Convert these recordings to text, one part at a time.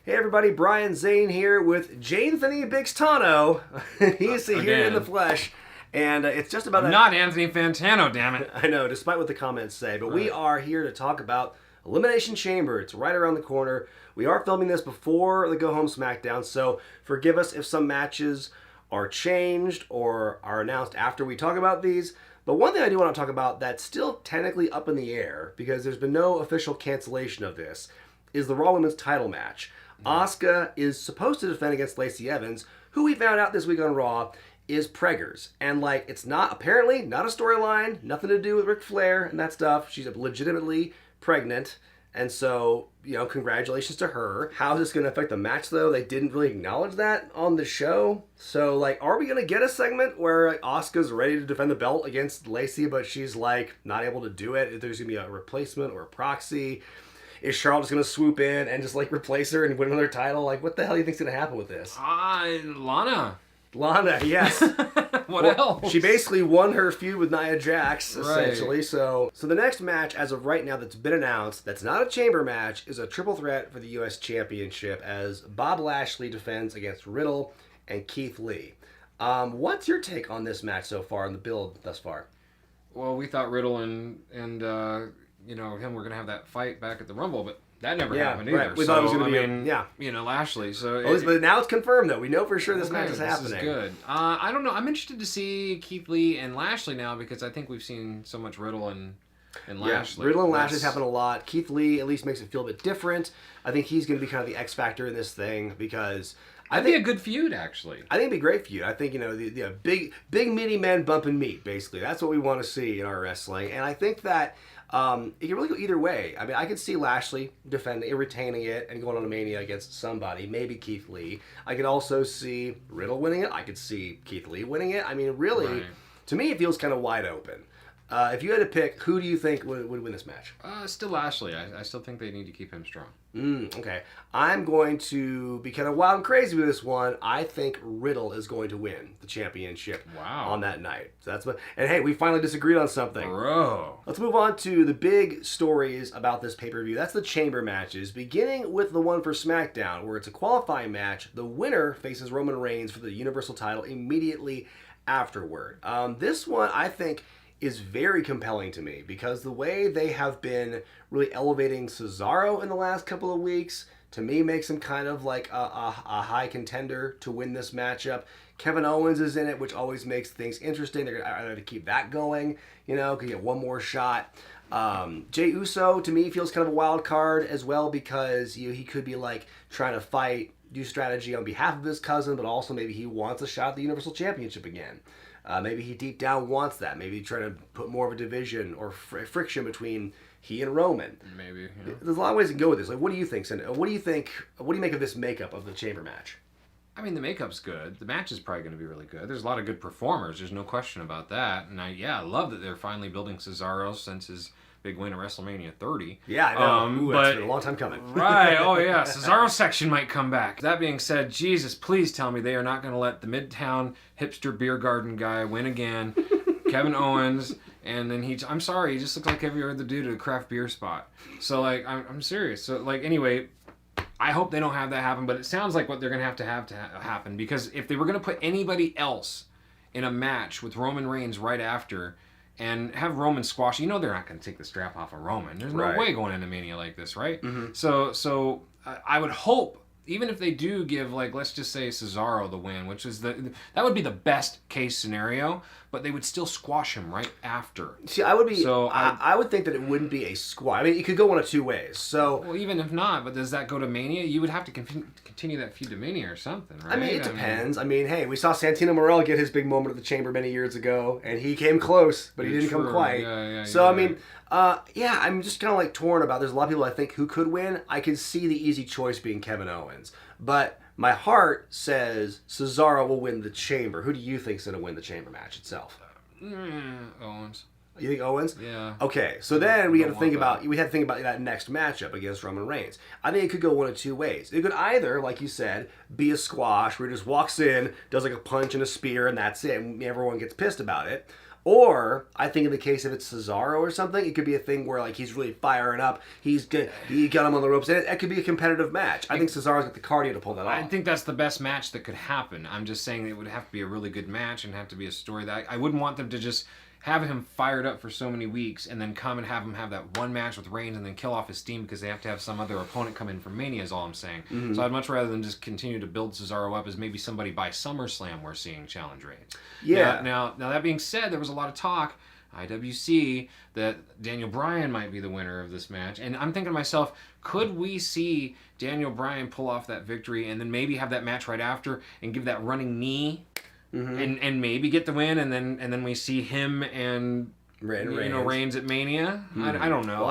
Hey everybody, Brian Zane here with Anthony Bixtano. He's here in the flesh. And it's just about... Not Anthony Fantano, damn it. I know, despite what the comments say. But we are here to talk about Elimination Chamber. It's right around the corner. We are filming this before the Go Home SmackDown, so forgive us if some matches are changed or are announced after we talk about these. But one thing I do want to talk about that's still technically up in the air, because there's been no official cancellation of this, is the Raw Women's title match. Asuka is supposed to defend against Lacey Evans, who we found out this week on Raw is preggers. And, like, it's not, apparently, not a storyline, nothing to do with Ric Flair and that stuff. She's legitimately pregnant. And so, you know, congratulations to her. How is this going to affect the match, though? They didn't really acknowledge that on the show. So, like, are we going to get a segment where, like, Asuka's ready to defend the belt against Lacey, but she's, like, not able to do it? If there's going to be a replacement or a proxy? Is Charlotte just going to swoop in and just, like, replace her and win another title? Like, what the hell do you think's going to happen with this? Lana, yes. What else? She basically won her feud with Nia Jax, essentially. Right. So the next match, as of right now, that's been announced, that's not a chamber match, is a triple threat for the U.S. Championship as Bob Lashley defends against Riddle and Keith Lee. What's your take on this match so far, and the build thus far? Well, we thought Riddle and you know, him were going to have that fight back at the Rumble, but that never happened either. Right. We thought it was going to be, you know, Lashley. So but now it's confirmed, though. We know for sure this match is happening. This is good. I don't know. I'm interested to see Keith Lee and Lashley now, because I think we've seen so much Riddle and Lashley. Riddle and Lashley's happen a lot. Keith Lee at least makes it feel a bit different. I think he's going to be kind of the X factor in this thing, because I think it'd be a good feud, actually. I think it'd be a great feud. I think, you know, the big meaty men bumping meat, basically. That's what we want to see in our wrestling. And I think that it can really go either way. I mean, I could see Lashley defending, retaining it, and going on a Mania against somebody, maybe Keith Lee. I could also see Riddle winning it. I could see Keith Lee winning it. I mean, really, to me, it feels kind of wide open. If you had to pick, who do you think would win this match? Still Lashley. I still think they need to keep him strong. Okay. I'm going to be kind of wild and crazy with this one. I think Riddle is going to win the championship on that night. So that's what. And hey, we finally disagreed on something. Bro. Let's move on to the big stories about this pay-per-view. That's the chamber matches, beginning with the one for SmackDown, where it's a qualifying match. The winner faces Roman Reigns for the Universal title immediately afterward. This one, I think, is very compelling to me, because the way they have been really elevating Cesaro in the last couple of weeks, to me, makes him kind of like a high contender to win this matchup. Kevin Owens is in it, which always makes things interesting. They're going to keep that going, you know, could get one more shot. Jey Uso, to me, feels kind of a wild card as well, because he could be like trying to fight, do strategy on behalf of his cousin, but also maybe he wants a shot at the Universal Championship again. Maybe he deep down wants that. Maybe trying to put more of a division or friction between he and Roman. Maybe. Yeah. There's a lot of ways to go with this. Like, what do you think, Cindy? What do you make of this makeup of the chamber match? I mean, the makeup's good. The match is probably going to be really good. There's a lot of good performers. There's no question about that. And I love that they're finally building Cesaro since his big win at WrestleMania 30. Yeah, I know. That's been a long time coming. Right. Oh, yeah. Cesaro section might come back. That being said, Jesus, please tell me they are not going to let the Midtown hipster beer garden guy win again. Kevin Owens. And then I'm sorry, he just looks like every other dude at a craft beer spot. So, like, I'm serious. So, like, anyway, I hope they don't have that happen. But it sounds like what they're going to have to happen. Because if they were going to put anybody else in a match with Roman Reigns right after, and have Roman squash, you know they're not going to take the strap off of Roman. There's no way going into Mania like this, right? Mm-hmm. So I would hope, even if they do give, like, let's just say Cesaro the win, which is that would be the best case scenario, but they would still squash him right after. See, I would think that it wouldn't be a squash. I mean, it could go one of two ways. So, well, even if not, but does that go to Mania? You would have to continue that feud to Mania or something, right? I mean, it depends. I mean, hey, we saw Santino Morel get his big moment at the Chamber many years ago, and he came close, but he didn't come quite. So, I mean, I'm just kind of like torn about. There's a lot of people I think who could win. I can see the easy choice being Kevin Owens, but my heart says Cesaro will win the Chamber. Who do you think's going to win the Chamber match itself? Owens. You think Owens? Yeah. Okay, so then we had to think about that next matchup against Roman Reigns. I think it could go one of two ways. It could either, like you said, be a squash where he just walks in, does like a punch and a spear, and that's it, and everyone gets pissed about it. Or I think in the case if it's Cesaro or something, it could be a thing where like he's really firing up. He's good. He got him on the ropes, and it could be a competitive match. I think Cesaro's got the cardio to pull that off. I think that's the best match that could happen. I'm just saying it would have to be a really good match and have to be a story that I wouldn't want them to just have him fired up for so many weeks and then come and have him have that one match with Reigns and then kill off his steam because they have to have some other opponent come in for Mania is all I'm saying. Mm-hmm. So I'd much rather than just continue to build Cesaro up as maybe somebody by SummerSlam we're seeing challenge Reigns. Yeah. Now that being said, there was a lot of talk, IWC, that Daniel Bryan might be the winner of this match. And I'm thinking to myself, could we see Daniel Bryan pull off that victory and then maybe have that match right after and give that running knee? Mm-hmm. And maybe get the win, and then we see him and Reigns at Mania. I don't know. Well,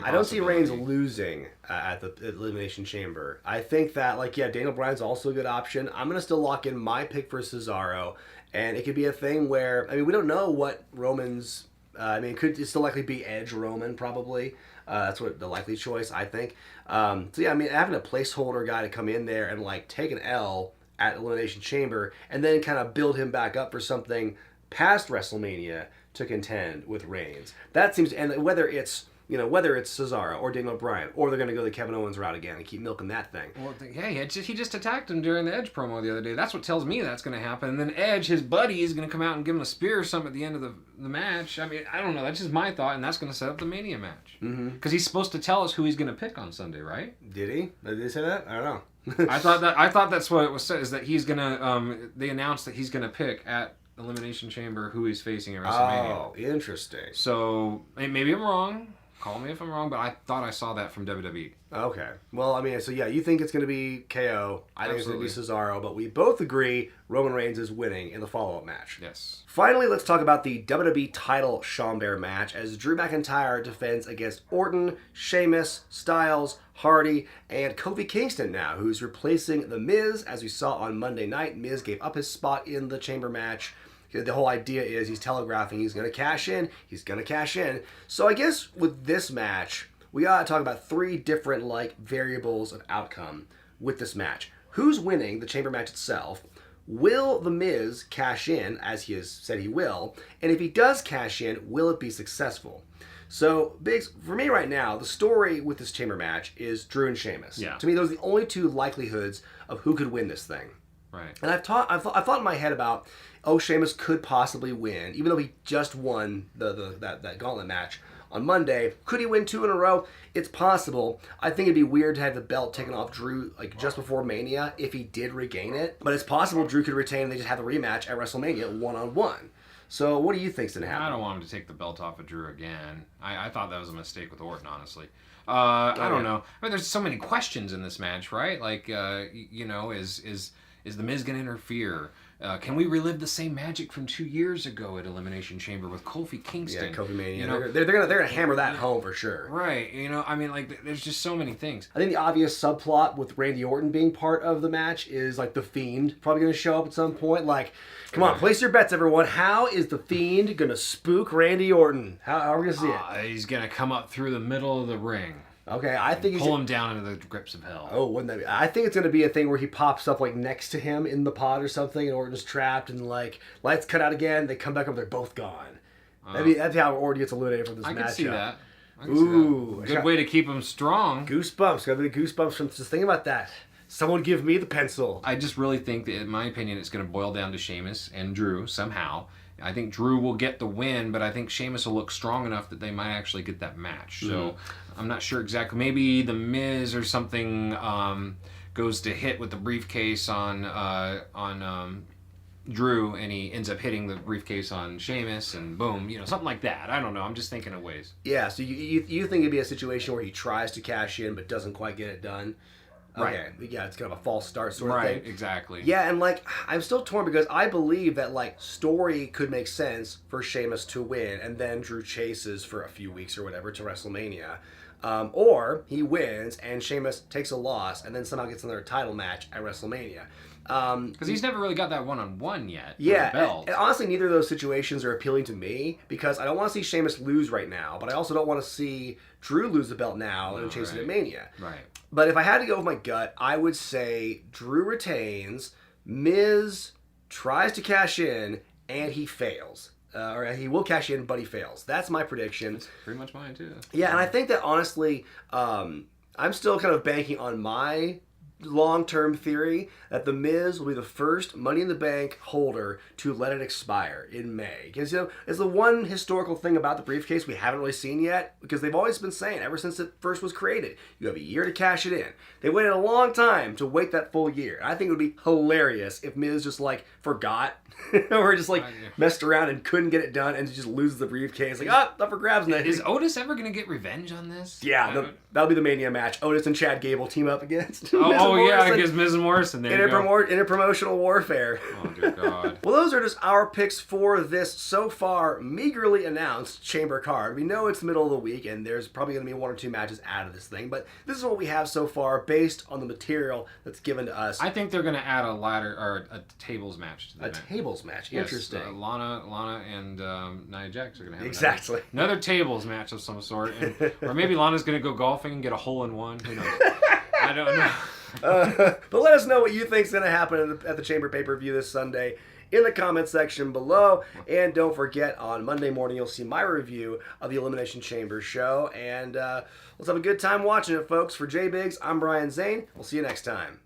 I don't see Reigns losing at the Elimination Chamber. I think that Daniel Bryan's also a good option. I'm gonna still lock in my pick for Cesaro, and it could be a thing where we don't know what Roman's. It could still likely be Edge Roman probably. That's what the likely choice I think. Having a placeholder guy to come in there and take an L at Elimination Chamber, and then kind of build him back up for something past WrestleMania to contend with Reigns. That seems, and whether it's Cesaro or Daniel Bryan, or they're going to go the Kevin Owens route again and keep milking that thing. Well, he just attacked him during the Edge promo the other day. That's what tells me that's going to happen. And then Edge, his buddy, is going to come out and give him a spear or something at the end of the match. I don't know. That's just my thought, and that's going to set up the Mania match. Because he's supposed to tell us who he's going to pick on Sunday, right? Did he? Did they say that? I don't know. I thought that's what it was said, is that he's gonna they announced that he's gonna pick at Elimination Chamber who he's facing at WrestleMania. Oh, interesting. So maybe I'm wrong. Call me if I'm wrong, but I thought I saw that from WWE. Okay. Well, you think it's going to be KO. I think it's going to be Cesaro, but we both agree Roman Reigns is winning in the follow-up match. Yes. Finally, let's talk about the WWE title Schaumburg match as Drew McIntyre defends against Orton, Sheamus, Styles, Hardy, and Kofi Kingston now, who's replacing The Miz. As we saw on Monday night, Miz gave up his spot in the Chamber match. The whole idea is he's telegraphing he's going to cash in. He's going to cash in. So I guess with this match, we got to talk about three different variables of outcome with this match. Who's winning the Chamber match itself? Will The Miz cash in, as he has said he will? And if he does cash in, will it be successful? So, Biggs, for me right now, the story with this Chamber match is Drew and Sheamus. Yeah. To me, those are the only two likelihoods of who could win this thing. Right. And I've thought in my head about, Sheamus could possibly win, even though he just won that gauntlet match on Monday. Could he win 2 in a row? It's possible. I think it'd be weird to have the belt taken off Drew just before Mania if he did regain it. But it's possible Drew could retain and they just have a rematch at WrestleMania 1-on-1. So what do you think's gonna happen? I don't want him to take the belt off of Drew again. I thought that was a mistake with Orton, honestly. I don't know. There's so many questions in this match, right? Is The Miz gonna interfere? Can we relive the same magic from 2 years ago at Elimination Chamber with Kofi Kingston? Yeah, Kofi Mania. They're gonna hammer that home for sure. Right. There's just so many things. I think the obvious subplot with Randy Orton being part of the match is The Fiend probably gonna show up at some point. Come on, place your bets, everyone. How is The Fiend gonna spook Randy Orton? How are we gonna see it? He's gonna come up through the middle of the ring. Okay, I think pull him down into the grips of hell. Oh, wouldn't that be? I think it's going to be a thing where he pops up next to him in the pod or something, and Orton's trapped, and lights cut out again. They come back up, they're both gone. That's how Orton gets eliminated from this matchup. I can see that. Ooh, good way to keep him strong. Goosebumps. Got to be the goosebumps from just thinking about that. Someone give me the pencil. I just really think that, in my opinion, it's going to boil down to Sheamus and Drew somehow. I think Drew will get the win, but I think Sheamus will look strong enough that they might actually get that match. So I'm not sure exactly. Maybe The Miz or something goes to hit with the briefcase on Drew, and he ends up hitting the briefcase on Sheamus, and boom, something like that. I don't know. I'm just thinking of ways. Yeah. So you think it'd be a situation where he tries to cash in but doesn't quite get it done? Okay, right. Yeah, it's kind of a false start sort of thing. Right, exactly. Yeah, and I'm still torn because I believe that story could make sense for Sheamus to win, and then Drew chases for a few weeks or whatever to WrestleMania. Or he wins and Sheamus takes a loss and then somehow gets another title match at WrestleMania. Because he's never really got that one-on-one yet. Yeah, and honestly, neither of those situations are appealing to me because I don't want to see Sheamus lose right now, but I also don't want to see Drew lose the belt now and chase it at Mania. Right. But if I had to go with my gut, I would say Drew retains, Miz tries to cash in, and he fails. or he will cash in, but he fails. That's my prediction. That's pretty much mine too. Yeah, and I think that honestly, I'm still kind of banking on my long-term theory that The Miz will be the first Money in the Bank holder to let it expire in May. Because, it's the one historical thing about the briefcase we haven't really seen yet, because they've always been saying, ever since it first was created, you have a year to cash it in. They waited a long time to wait that full year. I think it would be hilarious if Miz just, forgot, or just, messed around and couldn't get it done and just loses the briefcase. Up for grabs next. Is Otis ever going to get revenge on this? Yeah, that'll be the Mania match. Otis and Chad Gable team up against against Miz and Morrison. There you go. Interpromotional warfare. Oh, dear God. Well, those are just our picks for this so far meagerly announced Chamber card. We know it's the middle of the week, and there's probably going to be one or two matches out of this thing, but this is what we have so far based on the material that's given to us. I think they're going to add a ladder or a tables match to the event. Tables match? Yes, Interesting. Lana and Nia Jax are going to have exactly another tables match of some sort, or maybe Lana's going to go golfing and get a hole-in-one. Who knows? I don't know. But let us know what you think is going to happen at the Chamber pay-per-view this Sunday in the comment section below. And don't forget, on Monday morning, you'll see my review of the Elimination Chamber show. And let's have a good time watching it, folks. For J-Biggs, I'm Brian Zane. We'll see you next time.